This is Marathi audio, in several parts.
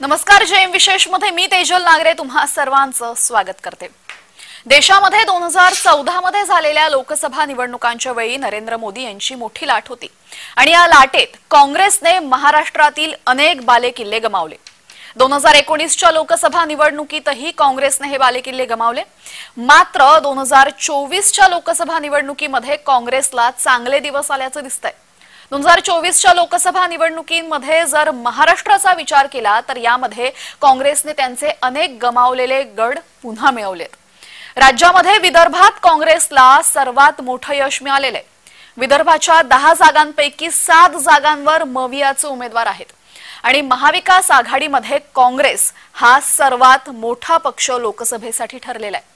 नमस्कार. जयम विशेष मध्ये मी तेजल नागरे तुम्हा सर्वांचं स्वागत करते. देशामध्ये 2014 मध्ये झालेल्या लोकसभा निवडणुकांच्या वेळी नरेंद्र मोदी यांची मोठी लाट होती आणि या लाटेत काँग्रेसने महाराष्ट्रातील अनेक बालेकिल्ले गमावले. 2019च्या लोकसभा निवडणुकीतही काँग्रेसने हे बालेकिल्ले गमावले. मात्र 2024च्या लोकसभा निवडणुकीमध्ये काँग्रेसला चांगले दिवस आल्याचं दिसतंय. 2024च्या लोकसभा निवडणुकीमध्ये जर महाराष्ट्राचा विचार केला तर यामध्ये काँग्रेसने त्यांचे अनेक गमावलेले गड पुन्हा मिळवलेत. राज्यामध्ये विदर्भात काँग्रेसला सर्वात मोठं यश मिळालेलं आहे. विदर्भाच्या 10 जागांपैकी 7 जागांवर मवियाचे उमेदवार आहेत आणि महाविकास आघाडीमध्ये काँग्रेस हा सर्वात मोठा पक्ष लोकसभेसाठी ठरलेला आहे.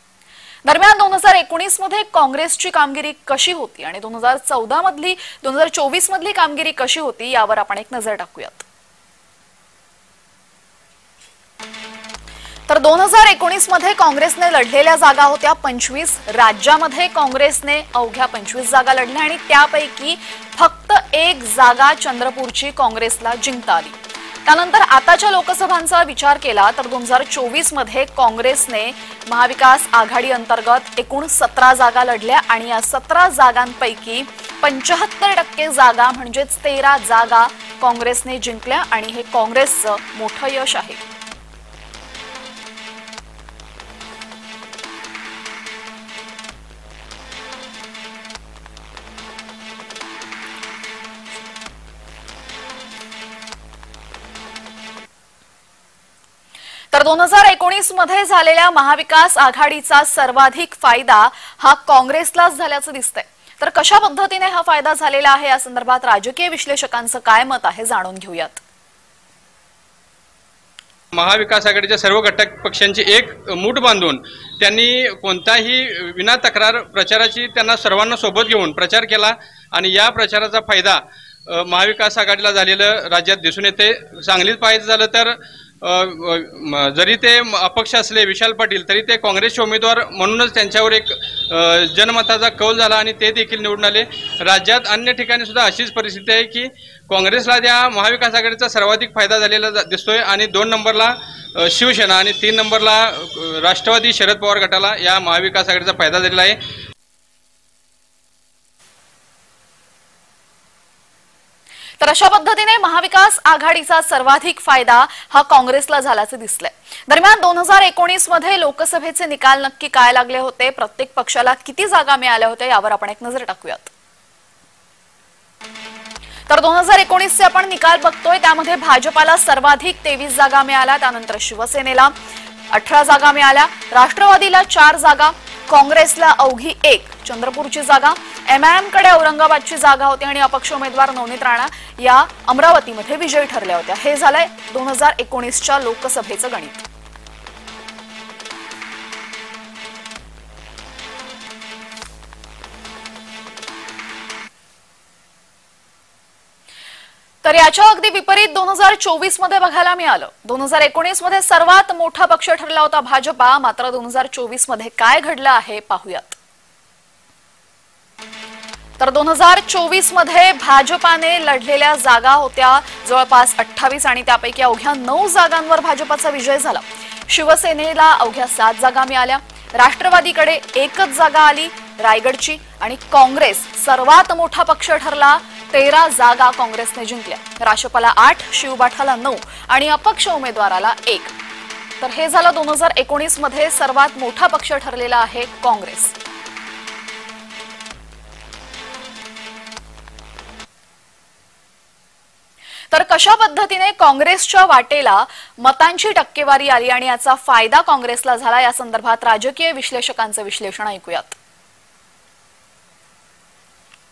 दरम्यान 2019 मध्ये काँग्रेसची कामगिरी कशी होती आणि 2024 मधली कामगिरी कशी होती यावर आपण एक नजर टाकूयात. तर 2019 मध्ये काँग्रेसने लढलेल्या जागा होत्या 25. राज्यामध्ये काँग्रेसने अवघ्या 25 जागा लढल्या आणि त्यापैकी फक्त 1 जागा चंद्रपूरची काँग्रेसला जिंकता आली. त्यानंतर आताच्या लोकसभांचा विचार केला तर 2024 मध्ये काँग्रेसने महाविकास आघाडी अंतर्गत एकूण 17 जागा लढल्या आणि या 17 जागांपैकी 75% जागा म्हणजेच 13 जागा काँग्रेसने जिंकल्या आणि हे काँग्रेसचं मोठं यश आहे. तर 2019 मध्ये झालेल्या महाविकास आघाडीचा सर्वाधिक फायदा हा काँग्रेसलाच झाल्याचं दिसतंय. तर कशा पद्धतीने हा फायदा झालेला आहे या संदर्भात राजकीय विश्लेषकांचं काय मत आहे जाणून घेऊयात. महाविकास आघाडीच्या सर्व घटक पक्षांची एक मूठ बांधून त्यांनी कोणताही विना तक्रार प्रचाराची त्यांना सर्वांना सोबत घेऊन प्रचार केला आणि या प्रचाराचा फायदा महाविकास आघाडीला झालेलं राज्यात दिसून येते. सांगलीत पाहायचं झालं तर जरी ते अपक्ष असले विशाल पाटील तरी ते काँग्रेसचे उमेदवार म्हणूनच त्यांच्यावर एक जनमताचा कौल झाला आणि ते देखील निवडून आले. राज्यात अन्य ठिकाणी सुद्धा अशीच परिस्थिती आहे की काँग्रेसला त्या महाविकास आघाडीचा सर्वाधिक फायदा झालेला दिसतोय आणि 2 नंबरला शिवसेना आणि 3 नंबरला राष्ट्रवादी शरद पवार गटाला या महाविकास आघाडीचा फायदा झालेला आहे. तर अशा पद्धतीने महाविकास आघाडीचा सर्वाधिक फायदा हा काँग्रेसला झाल्याचे दिसले. दरम्यान 2019 मध्ये लोकसभेचे निकाल नक्की काय लागले होते, प्रत्येक पक्षाला किती जागा मिळाल्या होत्या यावर आपण एक नजर टाकूयात. तर 2019चे आपण निकाल बघतोय त्यामध्ये भाजपाला सर्वाधिक 23 जागा मिळाल्या. त्यानंतर शिवसेनेला 18 जागा मिळाल्या, राष्ट्रवादीला 4 जागा, काँग्रेसला अवघी 1 चंद्रपूरची जागा, एमआयएम कडे औरंगाबादची जागा होती आणि अपक्ष उमेदवार नवनीत राणा या अमरावतीमध्ये विजयी ठरल्या होत्या. हे झालंय 2019च्या लोकसभेचं गणित. तर याच्या अगदी विपरीत 2024 मध्ये बघायला मिळालं. 2019 मध्ये सर्वात मोठा पक्ष ठरला होता भाजपा. मात्र 2024 मध्ये काय घडलं आहे पाहूयात. तर 2024 मध्ये भाजपाने लढलेल्या जागा होत्या जवळपास 28 आणि त्यापैकी अवघ्या 9 जागांवर भाजपाचा विजय झाला. शिवसेनेला अवघ्या 7 जागा मिळाल्या, राष्ट्रवादीकडे 1च जागा आली रायगडची आणि काँग्रेस सर्वात मोठा पक्ष ठरला. 13 जागा काँग्रेसने जिंकल्या, राष्ट्रपाला 8, शिवबाठाला 9 आणि अपक्ष उमेदवाराला 1. तर हे झालं 2019 मध्ये सर्वात मोठा पक्ष ठरलेला आहे काँग्रेस. तर कशा पद्धतीने काँग्रेसच्या वाटेला मतांची टक्केवारी आली आणि याचा फायदा काँग्रेसला झाला या संदर्भात राजकीय विश्लेषकांचं विश्लेषण ऐकूयात.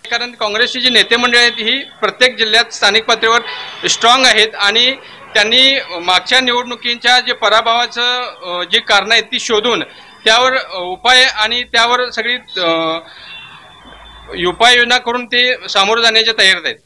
कारण काँग्रेसची जी नेते मंडळी आहेत ही प्रत्येक जिल्ह्यात स्थानिक पातळीवर स्ट्रॉंग आहेत आणि त्यांनी मागच्या निवडणुकींच्या जे पराभवाचं जी कारणं आहेत ती शोधून त्यावर उपाय आणि त्यावर सगळी उपाययोजना करून ते सामोरं जाण्याच्या तयारीत आहेत.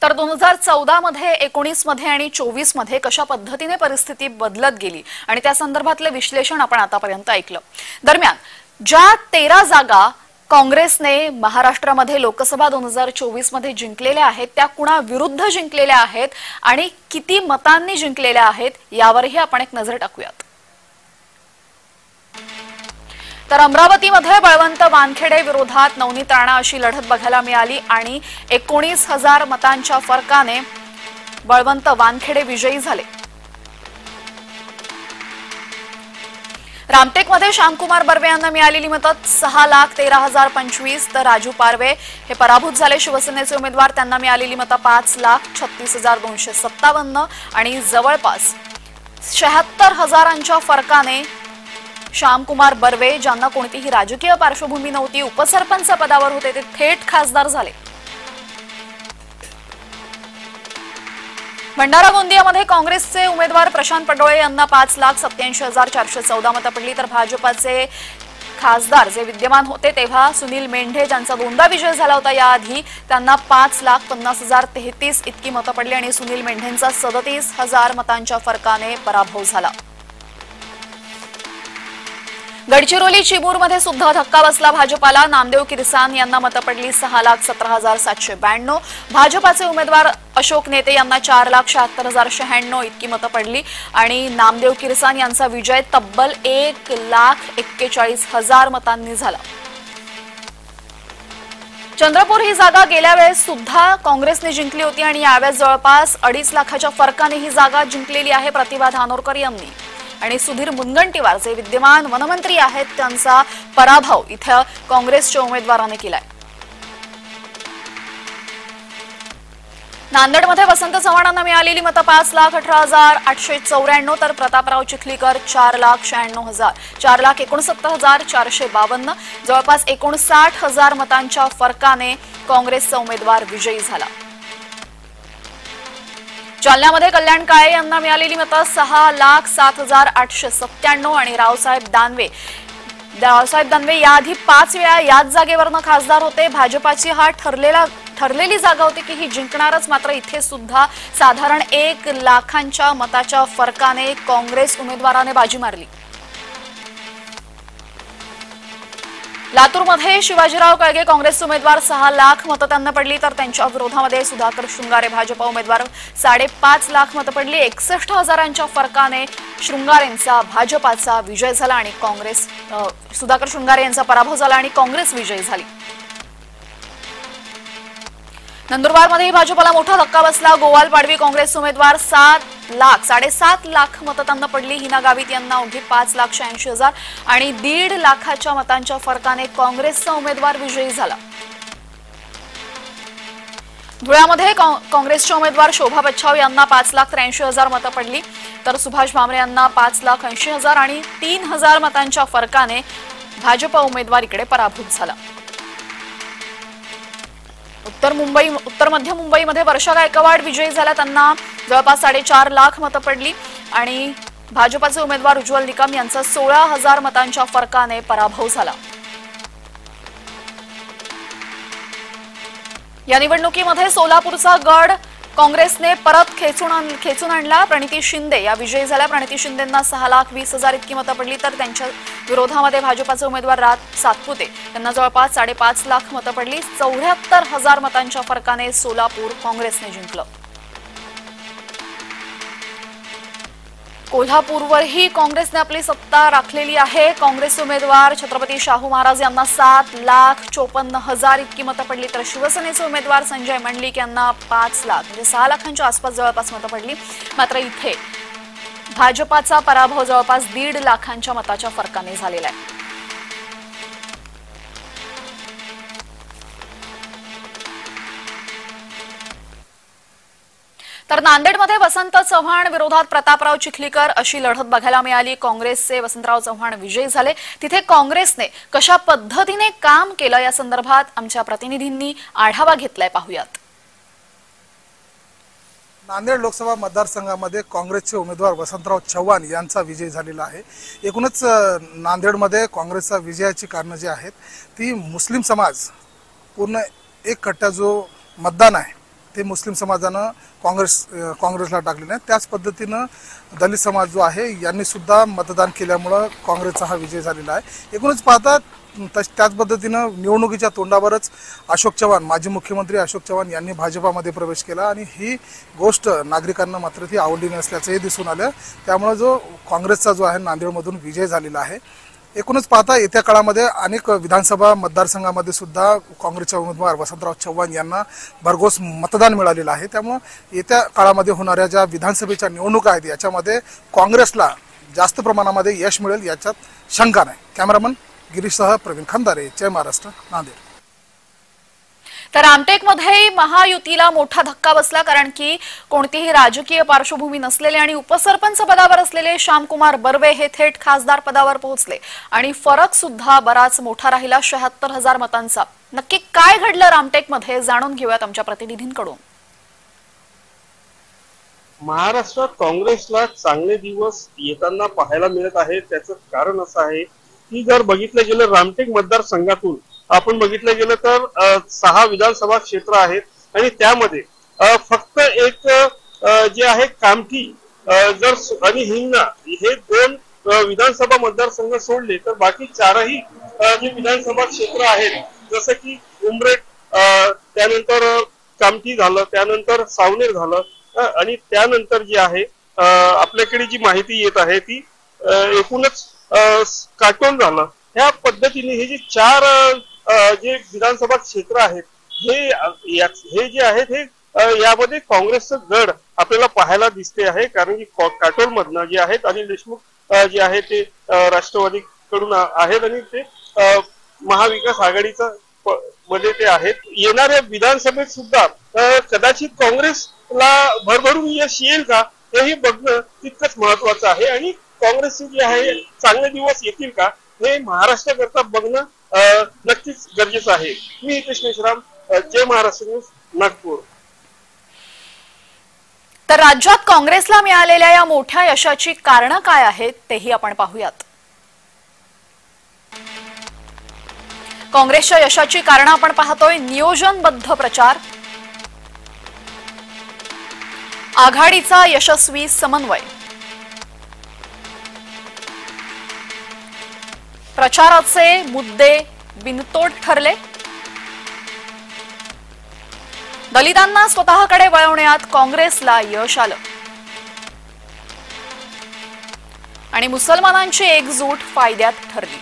तर 2014 मध्ये 19 मध्ये आणि 24 मध्ये कशा पद्धतीने परिस्थिती बदलत गेली आणि त्या संदर्भातले विश्लेषण आपण आतापर्यंत ऐकलं. दरम्यान ज्या 13 जागा काँग्रेसने महाराष्ट्रामध्ये लोकसभा 2024 मध्ये जिंकलेल्या आहेत त्या कुणा विरुद्ध जिंकलेल्या आहेत आणि किती मतांनी जिंकलेल्या आहेत यावरही आपण एक नजर टाकूयात। तर अमरावतीमध्ये बळवंत वानखेडे विरोधात नवनीत राणा अशी लढत बघायला मिळाली आणि 19,000 मतांच्या फरकाने बळवंत वानखेडे विजयी झाले। रामटेकमध्ये श्यामकुमार बर्वे यांना मिळालेली मतं 6,13,025 तर राजू पारवे हे पराभूत झाले। शिवसेनेचे उमेदवार त्यांना मिळालेली मतं 5,36,257 आणि जवळपास 76,000 फरकाने श्यामकुमार बर्वे ज्यांना कोणतीही राजकीय पार्श्वभूमी नव्हती उपसरपंच पदावर होते ते थेट खासदार झाले। भंडारा गोंदियामध्ये काँग्रेसचे उमेदवार प्रशांत पडोळे यांना 5,87,414 मतं पडली तर भाजपाचे खासदार जे विद्यमान होते तेव्हा सुनील मेंढे ज्यांचा दोनदा विजय झाला होता याआधी त्यांना 5,50,033 इतकी मतं पडली आणि सुनील मेंढेंचा 37,000 मतांच्या फरकाने पराभव झाला। गडचिरोली चिमूरमध्ये सुद्धा धक्का बसला भाजपाला। नामदेव किरसान यांना मतं पडली 6,17,792। भाजपाचे उमेदवार अशोक नेते यांना 4,76,096 इतकी मतं पडली आणि नामदेव किरसान यांचा विजय तब्बल 1,41,000 मतांनी झाला। चंद्रपूर ही जागा गेल्या वेळेस सुद्धा काँग्रेसने जिंकली होती आणि यावेळेस जवळपास 2.5 लाखाच्या फरकाने ही जागा जिंकलेली आहे प्रतिभा धानोरकर यांनी आणि सुधीर मुनगंटीवार जे विद्यमान वनमंत्री आहेत त्यांचा पराभव इथे काँग्रेसच्या उमेदवाराने केलाय। नांदेडमध्ये वसंत चव्हाणांना मिळालेली मतं 5,18,894 तर प्रतापराव चिखलीकर 4,96,000 4,69,452 जवळपास 59,000 मतांच्या फरकाने काँग्रेसचा उमेदवार विजयी झाला। जालन्यामध्ये कल्याण काळे यांना मिळालेली मतं 6,07,897 आणि रावसाहेब दानवे याआधी 5 वेळा याच जागेवरनं खासदार होते। भाजपाची हा ठरलेली जागा होती की ही जिंकणारच मात्र इथे सुद्धा साधारण 1 लाखांच्या मताच्या फरकाने काँग्रेस उमेदवाराने बाजी मारली। लातूरमध्ये शिवाजीराव कळगे काँग्रेसचे उमेदवार 6 लाख मतं त्यांना पडली तर त्यांच्या विरोधामध्ये सुधाकर शृंगारे भाजपा उमेदवार 5.5 लाख मतं पडली। 61,000 फरकाने शृंगारेंचा भाजपाचा विजय झाला आणि सुधाकर शृंगारे यांचा पराभव झाला आणि काँग्रेस विजयी झाली। नंदुरबारमध्ये भाजपला मोठा धक्का बसला। गोवाल पाडवी काँग्रेसचे उमेदवार 7,00,000 मतं त्यांना पडली। हिना गावित यांना अवघी 5,86,000 आणि 1.5 लाखाच्या मतांच्या फरकाने काँग्रेसचा उमेदवार विजयी झाला। धुळ्यामध्ये काँग्रेसच्या उमेदवार शोभा बच्छाव यांना 5,83,000 मतं पडली तर सुभाष भामरे यांना 5,80,000 आणि 3,000 मतांच्या फरकाने भाजप उमेदवार इकडे पराभूत झाला। उत्तर मध्य मुंबईमध्ये वर्षा गायकवाड विजयी झाला त्यांना जवळपास 4.5 लाख मतं पडली आणि भाजपाचे उमेदवार उज्ज्वल निकम यांचा 16,000 मतांच्या फरकाने पराभव झाला। या निवडणुकीमध्ये सोलापूरचा गड काँग्रेसने परत खेचून आणला। प्रणिती शिंदे या विजयी झाल्या। प्रणिती शिंदेंना 6,20,000 इतकी मतं पडली तर त्यांच्या विरोधामध्ये भाजपाचे उमेदवार राज सातपुते यांना जवळपास 5.5 लाख मतं पडली। 74,000 मतांच्या फरकाने सोलापूर काँग्रेसने जिंकलं। कोल्हापूरवरही काँग्रेसने आपली सत्ता राखलेली आहे। काँग्रेसचे उमेदवार छत्रपती शाहू महाराज यांना 7,54,000 इतकी मतं पडली तर शिवसेनेचे उमेदवार संजय मंडलिक यांना 5 लाख म्हणजे 6 लाखांच्या आसपास जवळपास मतं पडली मात्र इथे भाजपाचा पराभव जवळपास 1.5 लाखांच्या मताच्या फरकाने झालेला आहे। तर नांदेडमध्ये वसंत चव्हाण विरोधात प्रतापराव चिखलीकर अशी लढत बघायला मिळाली। काँग्रेसचे वसंतराव चव्हाण विजयी झाले। तिथे काँग्रेसने कशा पद्धतीने काम केलं या संदर्भात आमच्या प्रतिनिधींनी आढावा घेतलाय, पाहूयात। नांदेड लोकसभा मतदारसंघामध्ये काँग्रेसचे उमेदवार वसंतराव चव्हाण यांचा विजय झालेला आहे। एकूणच नांदेडमध्ये काँग्रेसचा विजयाची कारणं जी आहेत ती मुस्लिम समाज पूर्ण एक कट्टा जो मतदान आहे ते मुस्लिम समाजानं काँग्रेसला टाकलेलं आहे। त्याच पद्धतीनं दलित समाज जो आहे यांनी सुद्धा मतदान केल्यामुळे काँग्रेसचा हा विजय झालेला आहे। एकूणच पाहता त्याच पद्धतीनं निवडणुकीच्या तोंडावरच अशोक चव्हाण, माजी मुख्यमंत्री अशोक चव्हाण यांनी भाजपामध्ये प्रवेश केला आणि ही गोष्ट नागरिकांना मात्र ती आवडली नसल्याचंही दिसून आलं। त्यामुळे जो काँग्रेसचा जो आहे नांदेडमधून विजय झालेला आहे। एकूणच पाहता येत्या काळामध्ये अनेक विधानसभा मतदारसंघामध्ये सुद्धा काँग्रेसचे उमेदवार वसंतराव चव्हाण यांना भरघोस मतदान मिळालेलं आहे। त्यामुळे येत्या काळामध्ये होणाऱ्या ज्या विधानसभेच्या निवडणुका आहेत याच्यामध्ये काँग्रेसला जास्त प्रमाणामध्ये यश मिळेल याच्यात शंका नाही। कॅमेरामन गिरीशसह प्रवीण खंदारे, जय महाराष्ट्र, नांदेड। तर रामटेकमध्ये महायुतीला मोठा धक्का बसला, कारण की कोणतीही राजकीय पार्श्वभूमी नसलेले आणि उपसरपंच पदावर असलेले श्यामकुमार बर्वे हे थेट खासदार पदावर पोहोचले आणि फरक सुद्धा बराच मोठा राहिला, 76,000 मतांचा। नक्की काय घडलं रामटेकमध्ये जाणून घेऊयात आमच्या प्रतिनिधींकडून। महाराष्ट्रात काँग्रेसला चांगले दिवस येताना पाहायला मिळत आहे। त्याचं कारण असं आहे की जर बघितलं गेलं रामटेक मतदारसंघातून आपण बघितलं गेलं तर 6 विधानसभा क्षेत्र आहेत आणि त्यामध्ये फक्त एक जे आहे कामठी जर आणि हिंगणा हे 2 विधानसभा मतदारसंघ सोडले तर बाकी 4ही जे विधानसभा क्षेत्र आहेत जसं की उमरेड, त्यानंतर कामठी झालं, त्यानंतर सावनेर झालं आणि त्यानंतर जे आहे आपल्याकडे जी माहिती येत आहे ती एकूणच काटोल झालं। ह्या पद्धतीने हे जे 4 जे विधानसभा क्षेत्र आहेत हे जे आहेत हे यामध्ये काँग्रेसचं गड आपल्याला पाहायला दिसते आहे, कारण की काटोल मधनं जे आहेत अनिल देशमुख जे आहे ते राष्ट्रवादी कडून आहेत आणि ते महाविकास आघाडीचा मध्ये ते आहेत। येणाऱ्या विधानसभेत सुद्धा कदाचित काँग्रेसला भरभरून यश येईल का हेही बघणं तितकंच महत्वाचं आहे आणि काँग्रेसचे जे आहे चांगले दिवस येतील का हे महाराष्ट्राकरता बघणं नक्कीच गरजेचं आहे। मी हितेश मेश्राम, जय महाराष्ट्र न्यूज, नागपूर। तर राज्यात काँग्रेसला मिळालेल्या या मोठ्या यशाची कारणं काय आहेत तेही आपण पाहूयात। काँग्रेसच्या यशाची कारणं आपण पाहतोय। नियोजनबद्ध प्रचार, आघाडीचा यशस्वी समन्वय, प्रचाराचे मुद्दे बिनतोड ठरले, दलितांना स्वतःकडे वळवण्यात काँग्रेसला यश आलं आणि मुसलमानांची एकजूट फायद्यात ठरली।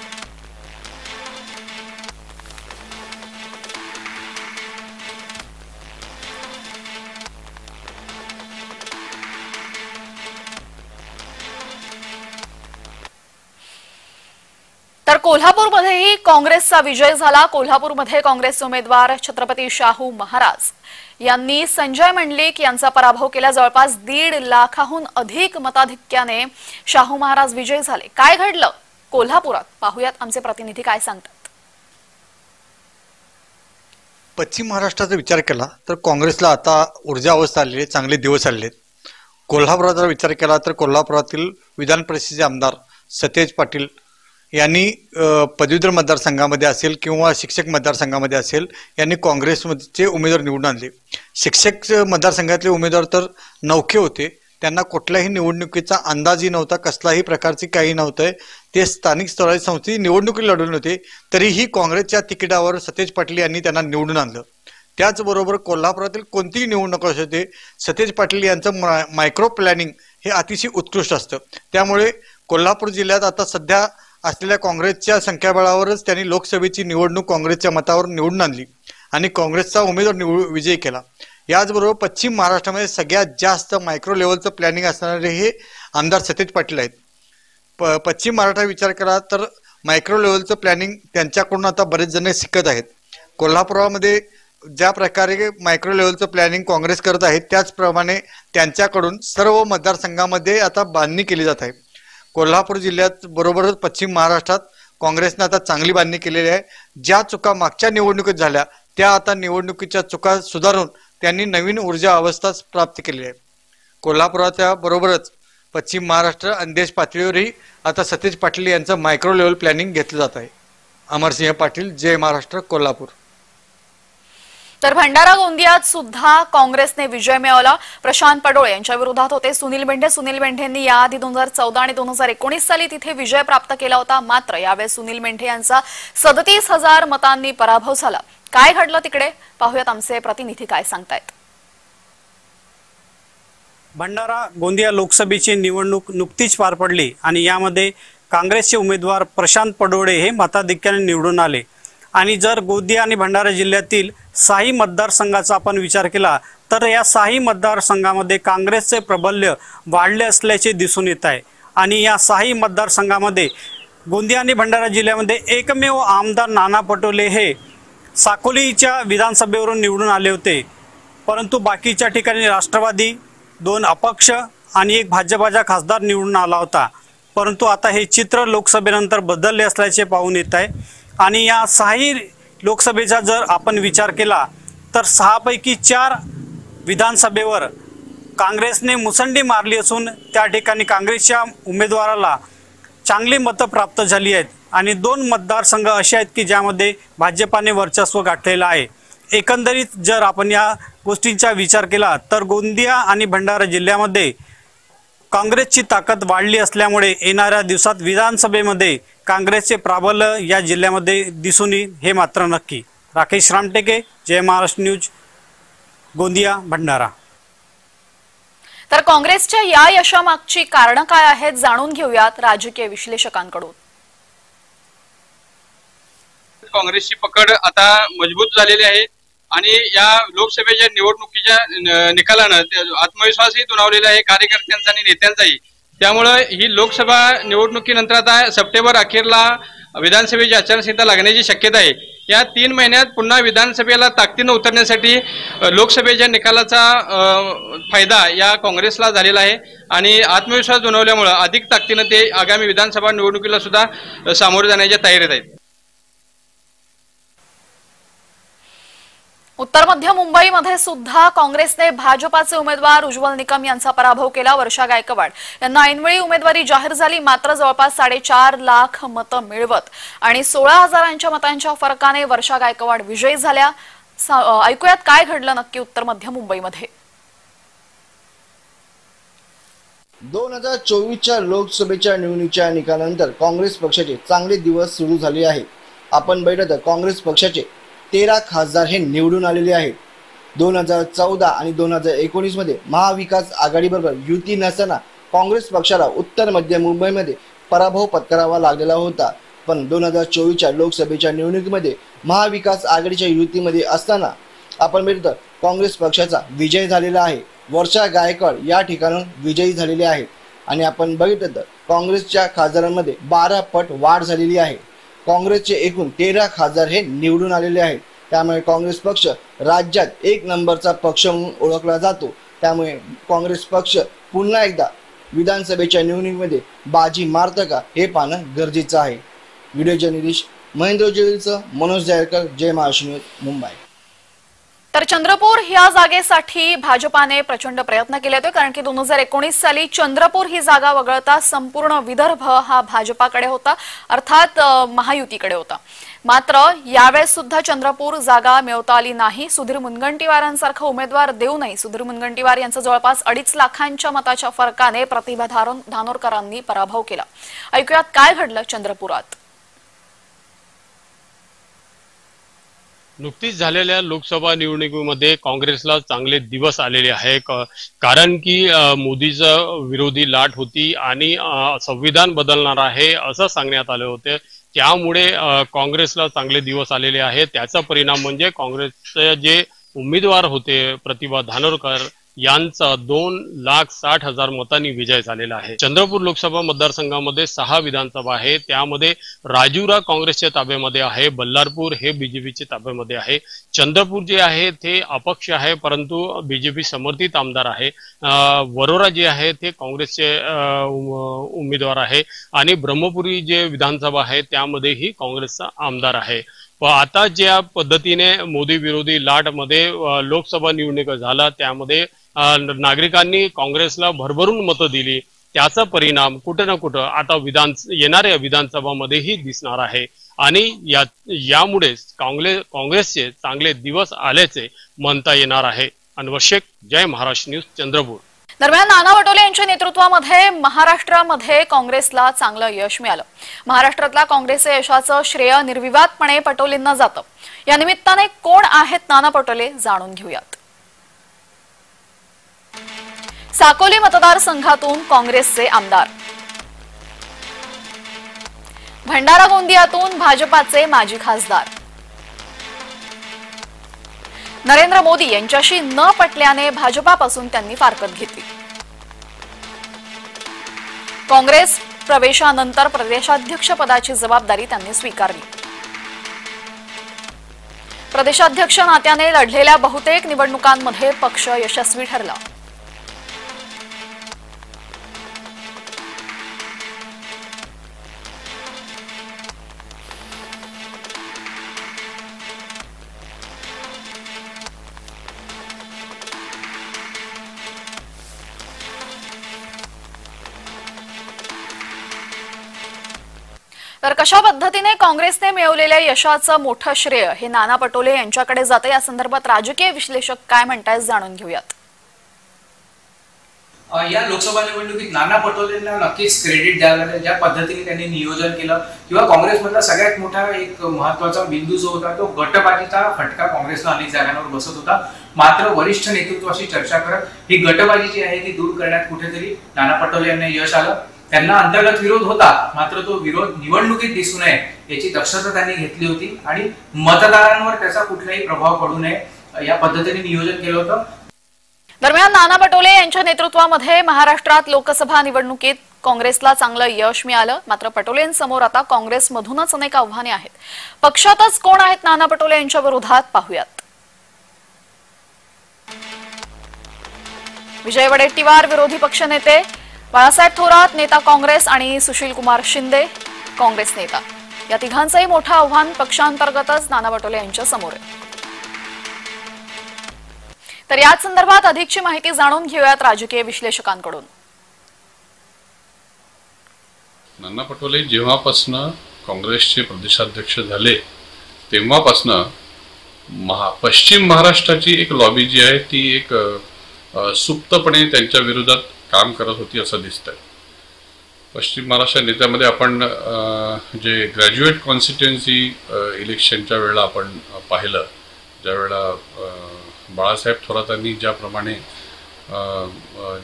तर कोल्हापूरमध्येही काँग्रेसचा विजय झाला। कोल्हापूरमध्ये काँग्रेसचे उमेदवार छत्रपती शाहू महाराज यांनी संजय मंडलिक यांचा पराभव केला। जवळपास 1.5 लाखाहून अधिक मताधिक्याने शाहू महाराज विजयी झाले। काय घडलं कोल्हापुरात पाहूयात, आमचे प्रतिनिधी काय सांगतात। पश्चिम महाराष्ट्राचा विचार केला तर काँग्रेसला आता ऊर्जा अवस्था आलेली आहे, चांगले दिवस आलेले आहेत। कोल्हापुराचा विचार केला तर कोल्हापुरातील विधान परिषदेचे आमदार सतेज पाटील यांनी पदवीधर मतदारसंघामध्ये असेल किंवा शिक्षक मतदारसंघामध्ये असेल यांनी काँग्रेसचे उमेदवार निवडून आणले। शिक्षक मतदारसंघातले उमेदवार तर नौखे होते, त्यांना कुठल्याही निवडणुकीचा अंदाजही नव्हता, कसलाही प्रकारची काही नव्हतं। ते स्थानिक स्तराची संस्थेची निवडणुकी लढवले होते, तरीही काँग्रेसच्या तिकिटावर सतेज पाटील यांनी त्यांना निवडून आणलं। त्याचबरोबर कोल्हापुरातील कोणतीही निवडणूक असू दे, सतेज पाटील यांचं मायक्रो प्लॅनिंग हे अतिशय उत्कृष्ट असतं। त्यामुळे कोल्हापूर जिल्ह्यात आता सध्या असलेल्या काँग्रेसच्या संख्याबळावरच त्यांनी लोकसभेची निवडणूक काँग्रेसच्या मतावर निवडून आणली आणि काँग्रेसचा उमेदवार विजयी केला। याचबरोबर पश्चिम महाराष्ट्रामध्ये सगळ्यात जास्त मायक्रो लेवलचं प्लॅनिंग असणारे हे आमदार सतेज पाटील आहेत। पश्चिम महाराष्ट्राचा विचार केला तर मायक्रो लेवलचं प्लॅनिंग त्यांच्याकडून आता बरेच जण शिकत आहेत। कोल्हापुरामध्ये ज्या प्रकारे मायक्रो लेवलचं प्लॅनिंग काँग्रेस करत आहे त्याचप्रमाणे त्यांच्याकडून सर्व मतदारसंघामध्ये आता बांधणी केली जात आहे। कोल्हापूर जिल्ह्यात बरोबरच पश्चिम महाराष्ट्रात काँग्रेसने आता चांगली बांधणी केलेली आहे। ज्या चुका मागच्या निवडणुकीत झाल्या त्या आता निवडणुकीच्या चुका सुधारून त्यांनी नवीन ऊर्जा अवस्था प्राप्त केली आहे। कोल्हापुराच्या बरोबरच पश्चिम महाराष्ट्र आणि देश पातळीवरही आता सतेज पाटील यांचं मायक्रो लेवल प्लॅनिंग घेतलं जात आहे। अमरसिंह पाटील, जय महाराष्ट्र, कोल्हापूर। तर भंडारा गोंदियात सुद्धा काँग्रेसने विजय मिळवला। प्रशांत पडोळे यांच्या विरोधात होते सुनील मेंढेंनी याआधी 2014 आणि 2019 साली तिथे विजय प्राप्त केला होता। मात्र यावेळेस सुनील मेंढे यांचा 37,000 मतांनी पराभव झाला। काय घडलं तिकडे पाहूयात, आमचे प्रतिनिधी काय सांगतायत। भंडारा गोंदिया लोकसभेची निवडणूक नुकतीच पार पडली आणि यामध्ये काँग्रेसचे उमेदवार प्रशांत पडोळे हे मताधिक्याने निवडून आले। आणि जर गोंदिया आणि भंडारा जिल्ह्यातील 6 मतदारसंघाचा आपण विचार केला तर या 6 मतदारसंघामध्ये काँग्रेसचे प्राबल्य वाढले असल्याचे दिसून येत आहे। आणि या 6 मतदारसंघामध्ये गोंदिया आणि भंडारा जिल्ह्यामध्ये एकमेव आमदार नाना पटोले हे साकोलीच्या विधानसभेवरून निवडून आले होते, परंतु बाकीच्या ठिकाणी राष्ट्रवादी, 2 अपक्ष आणि 1 भाजपाचा खासदार निवडून आला होता। परंतु आता हे चित्र लोकसभेनंतर बदलले असल्याचे पाहून येत आहे। आणि या 6 लोकसभेचा जर आपण विचार केला तर 6 पैकी 4 विधानसभेवर काँग्रेसने मुसंडी मारली असून त्या ठिकाणी काँग्रेसच्या उमेदवाराला चांगली मतं प्राप्त झाली आहेत। आणि 2 मतदारसंघ असे आहेत की ज्यामध्ये भाजपाने वर्चस्व गाठलेलं आहे। एकंदरीत जर आपण या गोष्टींचा विचार केला तर गोंदिया आणि भंडारा जिल्ह्यामध्ये काँग्रेसची ताकद वाढली असल्यामुळे येणाऱ्या दिवसात विधानसभेमध्ये काँग्रेसचे प्राबल्य या जिल्ह्यामध्ये दिसून येईल हे मात्र नक्की। राकेश रामटेके, जय महाराष्ट्र न्यूज, गोंदिया भंडारा। तर काँग्रेसच्या या यशामागची कारणं काय आहेत जाणून घेऊयात राजकीय विश्लेषकांकडून। काँग्रेसची पकड आता मजबूत झालेली आहे आणि या लोकसभेच्या निवडणुकीच्या निकालानं आत्मविश्वासही दुणावलेला आहे कार्यकर्त्यांचा आणि नेत्यांचाही। त्यामुळे ही लोकसभा निवडणुकीनंतर आता सप्टेंबर अखेरला विधानसभेची आचारसंहिता लागण्याची शक्यता आहे। या 3 महिन्यात पुन्हा विधानसभेला ताकदीनं उतरण्यासाठी लोकसभेच्या निकालाचा फायदा या काँग्रेसला झालेला आहे आणि आत्मविश्वास दुणावल्यामुळे अधिक ताकदीनं ते आगामी विधानसभा निवडणुकीला सुद्धा सामोरे जाण्याच्या तयारीत आहेत। उत्तर मध्य मुंबईमध्ये सुद्धा काँग्रेसने भाजपाचे उमेदवार उज्ज्वल निकम यांचा पराभव केला। वर्षा गायकवाड यांना ऐनवेळी उमेदवारी जाहीर झाली, मात्र जवळपास 4.5 लाख मतं मिळवत आणि 16,000 मतांच्या फरकाने वर्षा गायकवाड विजयी झाल्या। ऐकूयात काय घडलं नक्की उत्तर मध्य मुंबईमध्ये। 2024च्या लोकसभेच्या निवडणुकीच्या निकालानंतर काँग्रेस पक्षाचे चांगले दिवस सुरू झाले आहेत। आपण बघितलं तर काँग्रेस पक्षाचे 13 खासदार हे निवडून आलेले आहेत। 2014 आणि 2019 मध्ये महाविकास आघाडीबरोबर युती नसताना काँग्रेस पक्षाला उत्तर मध्य मुंबईमध्ये पराभव पत्करावा लागलेला होता। पण 2024च्या लोकसभेच्या निवडणुकीमध्ये महाविकास आघाडीच्या युतीमध्ये असताना आपण बघितलं तर काँग्रेस पक्षाचा विजय झालेला आहे। वर्षा गायकवाड या ठिकाणाहून विजयी झालेले आहेत आणि आपण बघितलं तर काँग्रेसच्या खासदारांमध्ये 12 पट वाढ झालेली आहे। काँग्रेसचे एकूण 13 खासदार हे निवडून आलेले आहेत। त्यामुळे काँग्रेस पक्ष राज्यात 1 नंबरचा पक्ष म्हणून ओळखला जातो। त्यामुळे काँग्रेस पक्ष पुन्हा एकदा विधानसभेच्या निवडणुकीमध्ये बाजी मारतं का हे पाहणं गरजेचं आहे। व्हिडिओ जर्नलिस्ट महेंद्र जोईलसह मनोज जायरकर, जय महाराष्ट्र न्यूज, मुंबई। तर चंद्रपूर या जागेसाठी भाजपाने प्रचंड प्रयत्न केले होते, कारण की 2019 साली चंद्रपूर ही जागा वगळता संपूर्ण विदर्भ हा भाजपाकडे होता, अर्थात महायुतीकडे होता। मात्र यावेळेस सुद्धा चंद्रपूर जागा मिळवता आली नाही। सुधीर मुनगंटीवारांसारखा उमेदवार देऊनही सुधीर मुनगंटीवार यांचा जवळपास 2.5 लाखांच्या मताच्या फरकाने प्रतिभा धानोरकरांनी पराभव केला। ऐकूयात काय घडलं चंद्रपुरात। नुकतीच झालेल्या लोकसभा निवडणुकीमध्ये काँग्रेसला चांगले दिवस आलेले आहे, कारण की मोदीचं विरोधी लाट होती आणि संविधान बदलणार आहे असं सांगण्यात आले होते। त्यामुळे काँग्रेसला चांगले दिवस आलेले आहेत। त्याचा परिणाम म्हणजे काँग्रेसचे जे उमेदवार होते प्रतिभा धानोरकर यांचा 2,60,000 मतांनी विजय झालेला आहे। चंद्रपूर लोकसभा मतदारसंघामध्ये 6 विधानसभा आहे, त्यामध्ये राजुरा काँग्रेसच्या ताब्यामध्ये आहे, बल्लारपूर हे बीजेपीच्या ताब्यामध्ये आहे। चंद्रपूर जे आहे ते अपक्ष आहे परंतु बीजेपी समर्थित आमदार आहे। वरोरा जे आहे ते काँग्रेसचे उमेदवार आहे आणि ब्रह्मपुरी जे विधानसभा आहे त्यामध्येही काँग्रेसचा आमदार आहे। आता ज्या पद्धतीने मोदी विरोधी लाटमध्ये लोकसभा निवडणूक झाला त्यामध्ये नागरिकांनी काँग्रेसला भरभरून मतं दिली त्याचा परिणाम कुठे ना कुठं आता येणाऱ्या विधानसभामध्येही दिसणार आहे आणि यामुळे काँग्रेसचे चांगले दिवस आल्याचे म्हणता येणार आहे। अनवर शेख, जय महाराष्ट्र न्यूज, चंद्रपूर। दरम्यान नाना पटोले यांच्या नेतृत्वामध्ये महाराष्ट्रामध्ये काँग्रेसला चांगलं यश मिळालं। महाराष्ट्रातल्या काँग्रेसच्या यशाचं श्रेय निर्विवादपणे पटोलेंना जातं। या निमित्ताने कोण आहेत नाना पटोले जाणून घेऊयात। साकोली मतदारसंघातून काँग्रेसचे आमदार, भंडारा गोंदियातून भाजपाचे माजी खासदार, नरेंद्र मोदी यांच्याशी न पटल्याने भाजपापासून त्यांनी फारकत घेतली। काँग्रेस प्रवेशानंतर प्रदेशाध्यक्ष पदाची जबाबदारी त्यांनी स्वीकारली। प्रदेशाध्यक्ष नात्याने लढलेल्या बहुतेक निवडणुकांमध्ये पक्ष यशस्वी ठरला। तर कशा पद्धतीने काँग्रेसने मिळवलेल्या यशाचं मोठं श्रेय हे नाना पटोले यांच्याकडे जातं, या संदर्भात राजकीय विश्लेषक काय म्हणतायत जाणून घेऊयात। या लोकसभा निवडणुकीत नाना पटोलेंना नक्कीच क्रेडिट द्यायला लागेल। ज्या पद्धतीने त्यांनी नियोजन केलं किंवा काँग्रेसमधला सगळ्यात मोठा एक महत्त्वाचा बिंदू जो होता तो गटबाजीचा फटका काँग्रेसला अनेक जागांवर बसत होता। मात्र वरिष्ठ नेतृत्वाशी चर्चा करत ही गटबाजी जी आहे ती दूर करण्यात कुठेतरी नाना पटोले यांना यश आलं। त्यांना अंतर्गत विरोध होता, मात्र तो विरोध निवडणुकीत दिसू नये याची दक्षता त्यांनी घेतली होती आणि मतदारांवर त्याचा कुठलाही प्रभाव पडू नये या पद्धतीने नियोजन केलं होतं। दरम्यान नाना पटोले यांच्या नेतृत्वामध्ये महाराष्ट्रात लोकसभा निवडणुकीत काँग्रेसला चांगलं यश मिळालं। मात्र पटोलेंसमोर आता काँग्रेसमधूनच अनेक आव्हाने आहेत। पक्षातच कोण आहेत नाना पटोले यांच्या विरोधात पाहूयात। विजय वडेट्टीवार विरोधी पक्षनेते, बाळासाहेब थोरात नेता काँग्रेस आणि सुशील कुमार शिंदे काँग्रेस नेता, या तिघांचंही मोठं आव्हान पक्षांतर्गतच नाना पटोले यांच्या समोर आहे। तर याच संदर्भात अधिकची माहिती जाणून घेऊयात राजकीय विश्लेषकांकडून। नाना पटोले जेव्हापासून काँग्रेसचे प्रदेशाध्यक्ष झाले तेव्हापासून पश्चिम महाराष्ट्राची एक लॉबी जी आहे ती एक सुप्तपणे त्यांच्या विरोधात काम करत होती असं दिसतंय। पश्चिम महाराष्ट्र नेत्यामध्ये आपण जे ग्रॅज्युएट कॉन्स्टिट्युएन्सी इलेक्शनच्या वेळेला आपण पाहिलं, ज्यावेळेला बाळासाहेब थोरातांनी ज्याप्रमाणे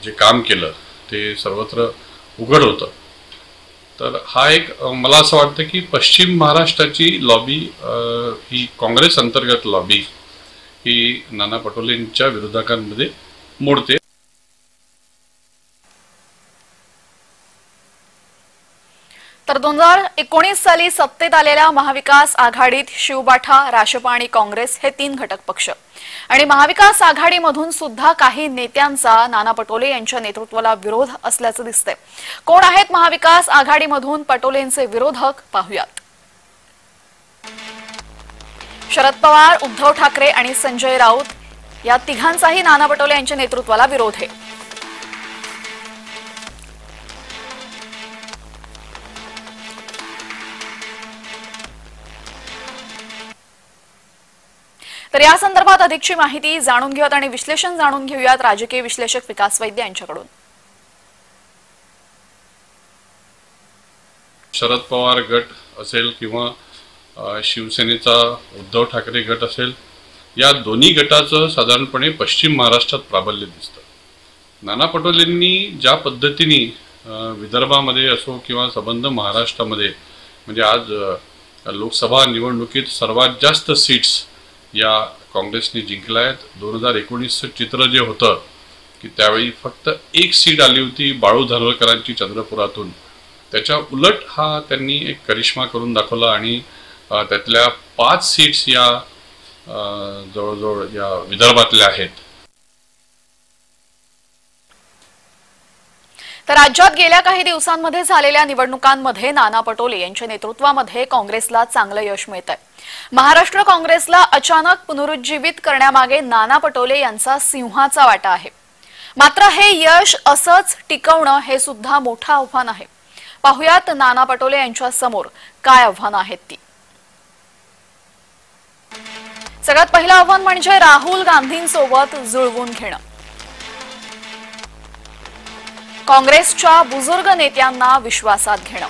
जे काम केलं ते सर्वत्र उघड होतं। तर हा एक मला असं वाटतं की पश्चिम महाराष्ट्राची लॉबी ही काँग्रेस अंतर्गत लॉबी ही नाना पटोलेंच्या विरोधकांमध्ये मोडते। तर 2019 साली सत्तेत आलेल्या महाविकास आघाडीत शिवबाठा, राशपा आणि काँग्रेस हे 3 घटक पक्ष आणि महाविकास आघाडीमधून सुद्धा काही नेत्यांचा नाना पटोले यांच्या नेतृत्वाला विरोध असल्याचं दिसतंय। कोण आहेत महाविकास आघाडीमधून पटोलेंचे विरोधक पाहूयात। शरद पवार, उद्धव ठाकरे आणि संजय राऊत या तिघांचाही नाना पटोले यांच्या नेतृत्वाला विरोध आहे। तर या संदर्भात अधिकची माहिती जाणून घेऊयात आणि विश्लेषण जाणून घेऊयात राजकीय विश्लेषक विकास वैद्य यांच्याकडून। शरद पवार गट असेल किंवा शिवसेनेचा उद्धव ठाकरे गट असेल, या दोन्ही गटाचं साधारणपणे पश्चिम महाराष्ट्रात प्राबल्य दिसतं। नाना पटोलेंनी ज्या पद्धतीने विदर्भामध्ये असो किंवा संबंध महाराष्ट्रामध्ये म्हणजे आज लोकसभा निवडणुकीत सर्वात जास्त सीट्स या काँग्रेसने जिंकल्या आहेत। 2019चं चित्र जे होतं की त्यावेळी फक्त 1 सीट आली होती बाळू धानोरकरांची चंद्रपुरातून, त्याच्या उलट हा त्यांनी एक करिश्मा करून दाखवला आणि त्यातल्या 5 सीट्स या जवळजवळ या विदर्भातल्या आहेत। तर राज्यात गेल्या काही दिवसांमध्ये झालेल्या निवडणुकांमध्ये नाना पटोले यांच्या नेतृत्वामध्ये काँग्रेसला चांगलं यश मिळतंय। महाराष्ट्र काँग्रेसला अचानक पुनरुज्जीवित करण्यामागे नाना पटोले यांचा सिंहाचा वाटा आहे। मात्र हे यश असंच टिकवणं हे सुद्धा मोठं आव्हान आहे. पाहुयात नाना पटोले यांच्या समोर काय आव्हानं आहेत ती. सगळ्यात पहिलं आव्हान म्हणजे राहुल गांधींसोबत जुळवून घेणं. काँग्रेसच्या बुजुर्ग नेत्यांना विश्वासात घेणं.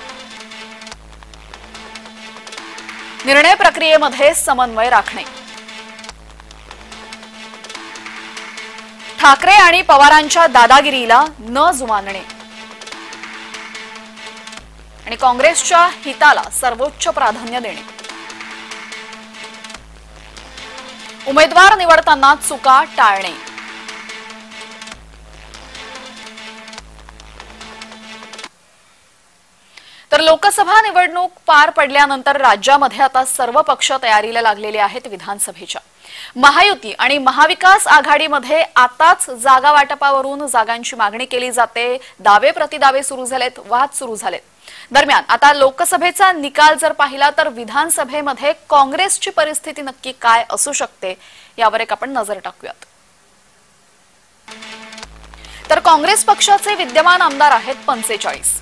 निर्णय प्रक्रियेमध्ये समन्वय राखणे. ठाकरे आणि पवारांच्या दादागिरीला न जुमानणे आणि काँग्रेसच्या हिताला सर्वोच्च प्राधान्य देणे. उमेदवार निवडताना चुका टाळणे. तर लोकसभा निवडणूक पार पडल्यानंतर राज्यामध्ये आता सर्व पक्ष तयारीला लागलेले आहेत विधानसभेच्या. महायुती आणि महाविकास आघाडीमध्ये आताच जागा वाटपावरून जागांची मागणी केली जाते. दावे प्रतिदावे सुरू झालेत, वाद सुरू झालेत. दरम्यान आता लोकसभेचा निकाल जर पाहिला तर विधानसभेमध्ये काँग्रेसची परिस्थिती नक्की काय असू शकते यावर एक आपण नजर टाकूयात. तर काँग्रेस पक्षाचे विद्यमान आमदार आहेत 45.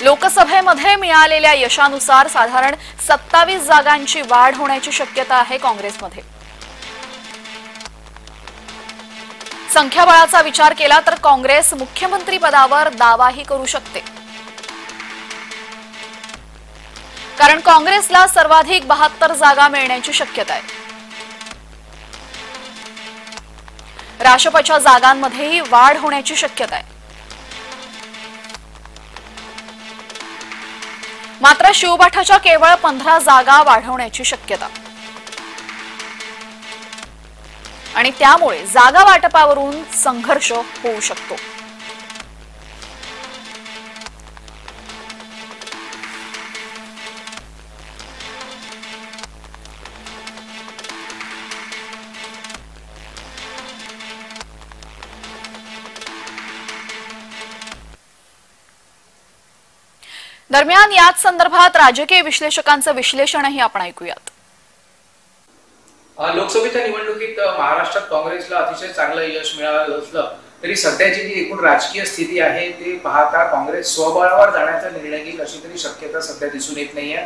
लोकसभेमध्ये मिळालेल्या यशानुसार साधारण 27 जागांची वाढ होण्याची शक्यता आहे काँग्रेसमध्ये. संख्याबळाचा विचार केला तर काँग्रेस मुख्यमंत्री पदावर दावाही करू शकते, कारण काँग्रेसला सर्वाधिक 72 जागा मिळण्याची शक्यता आहे. राष्ट्रपतीच्या जागांमध्येही वाढ होण्याची शक्यता आहे. मात्र शिवबाठाच्या केवळ 15 जागा वाढवण्याची शक्यता आणि त्यामुळे जागा वाटपावरून संघर्ष होऊ शकतो. दरम्यान याच संदर्भात राजकीय विश्लेषकांचं विश्लेषणही आपण ऐकूयात. लोकसभेच्या निवडणुकीत महाराष्ट्रात काँग्रेसला अतिशय चांगलं यश मिळालं असलं तरी सध्याची जी एकूण राजकीय स्थिती आहे ते पाहता काँग्रेस स्वबळावर जाण्याचा निर्णय घेईल अशी तरी शक्यता सध्या दिसून येत नाहीये.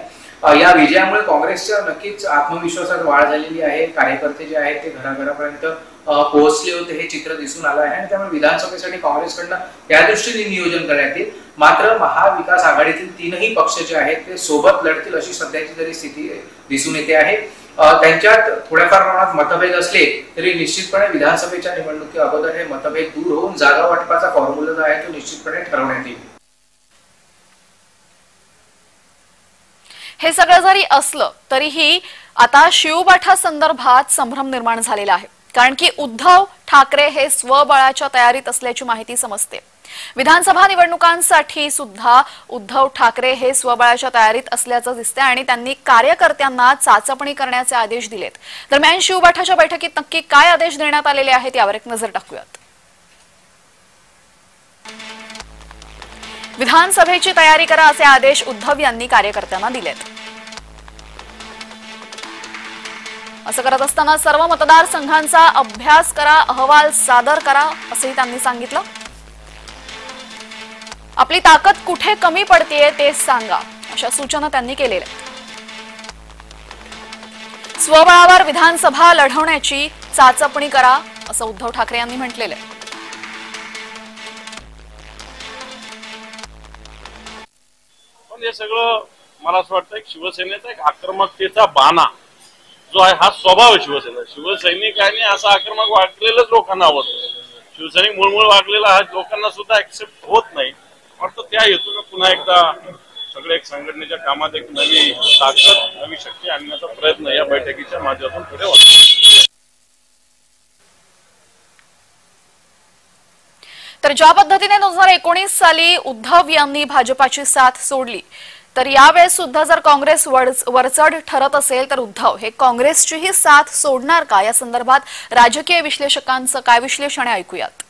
या विजयामुळे काँग्रेसच्या नक्कीच आत्मविश्वासात वाढ झालेली आहे. कार्यकर्ते जे आहेत ते घराघरापर्यंत पोहोचले होते हे चित्र दिसून आलं आहे आणि त्यामुळे विधानसभेसाठी काँग्रेसकडनं या दृष्टीने नियोजन करण्यात येईल. मात्र महाविकास आघाडीतील तीनही पक्ष जे आहेत ते सोबत लढतील अशी सध्याची तरी स्थिती दिसून येते आहे. त्यांच्यात थोड्याफार प्रमाणात मतभेद असले तरी निश्चितपणे विधानसभेच्या निवडणुकी अगोदर हे मतभेद दूर होऊन जागा वाटपाचा फॉर्म्युला जो आहे तो निश्चितपणे ठरवण्यात येईल. हे सगळं जरी असलं तरीही आता शिवबाठा संदर्भात संभ्रम निर्माण झालेला आहे, कारण की उद्धव ठाकरे हे स्वबळाच्या तयारीत असल्याची माहिती समजते. विधानसभा निवडणुकांसाठी सुद्धा उद्धव ठाकरे हे स्वबळाच्या तयारीत असल्याचं दिसते आणि त्यांनी कार्यकर्त्यांना चाचपणी करण्याचे आदेश दिलेत. दरम्यान शिवबाठाच्या बैठकीत नक्की काय आदेश देण्यात आलेले आहेत यावर एक नजर टाकूयात. विधानसभेची तयारी करा असे आदेश उद्धव यांनी कार्यकर्त्यांना दिलेत. असं करत असताना सर्व मतदारसंघांचा अभ्यास करा, अहवाल सादर करा असंही त्यांनी सांगितलं. आपली ताकद कुठे कमी पडतेय ते सांगा अशा सूचना त्यांनी केलेल्या. स्वबळावर विधानसभा लढवण्याची चाचपणी करा असं उद्धव ठाकरे यांनी म्हटलेलं आहे. पण हे सगळं मला असं वाटतं की शिवसेनेचा एक आक्रमकतेचा बाणा जो आहे हा स्वभाव आहे शिवसेना. शिवसैनिकांनी असं आक्रमक वागलेलंच लोकांना आवडतं. शिवसैनिक मूळमूळ वागलेला हा लोकांना सुद्धा ऍक्सेप्ट होत नाही. वाटतं त्या हेतून पुन्हा एकदा सगळे एक संघटनेच्या कामात एक नवी ताकद, नवी शक्ती आणण्याचा प्रयत्न या बैठकीच्या माध्यमातून पुढे होतो. तर ज्या पद्धतीने 2019 साली उद्धव यांनी भाजपाची साथ सोडली तर यावेळेस सुद्धा जर काँग्रेस वरचढ ठरत असेल तर उद्धव हे काँग्रेसचीही साथ सोडणार का या संदर्भात राजकीय विश्लेषकांचं काय विश्लेषण आहे ऐकूयात.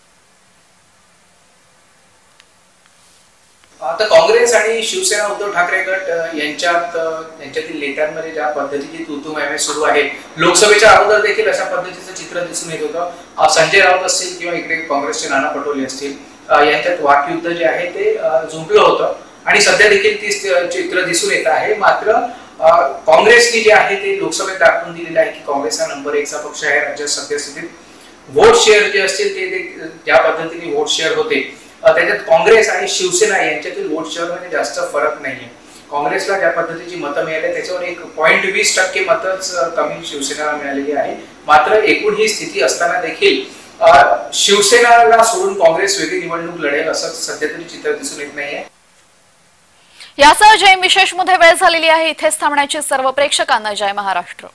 आता काँग्रेस आणि शिवसेना उद्धव ठाकरे गट यांच्यातील नेत्यांमध्ये ज्या पद्धतीची तूतूमैमे सुरू आहे, लोकसभेच्या अगोदर देखील अशा पद्धतीचं चित्र दिसून येत होतं. संजय राऊत असतील किंवा इकडे काँग्रेसचे नाना पटोले असतील, यांच्यात वाकयुद्ध जे आहे ते जुंपलं होतं आणि सध्या देखील ती चित्र दिसून येत आहे. मात्र काँग्रेसने जे आहे ते लोकसभेत दाखवून दिलेलं आहे की काँग्रेस हा नंबर 1चा पक्ष आहे राज्यात सद्यस्थितीत. वोट शेअर जे असतील ते ज्या पद्धतीने वोट शेअर होते त्याच्यात काँग्रेस आणि शिवसेना यांच्यातील वोट शेअर मध्ये जास्त फरक नाहीये. काँग्रेसला ज्या पद्धतीची मतं मिळाली त्याच्यावर 1.20% मतच कमी शिवसेनेला मिळालेली आहे. मात्र एकूण ही स्थिती असताना देखील शिवसेनाला सोडून काँग्रेस वेगळी निवडणूक लढेल असं सध्या तरी चित्र दिसून येत नाहीये. यासह जय विशेष मध्ये वेळ झालेली आहे. इथेच थांबण्याची सर्व प्रेक्षकांना जय महाराष्ट्र.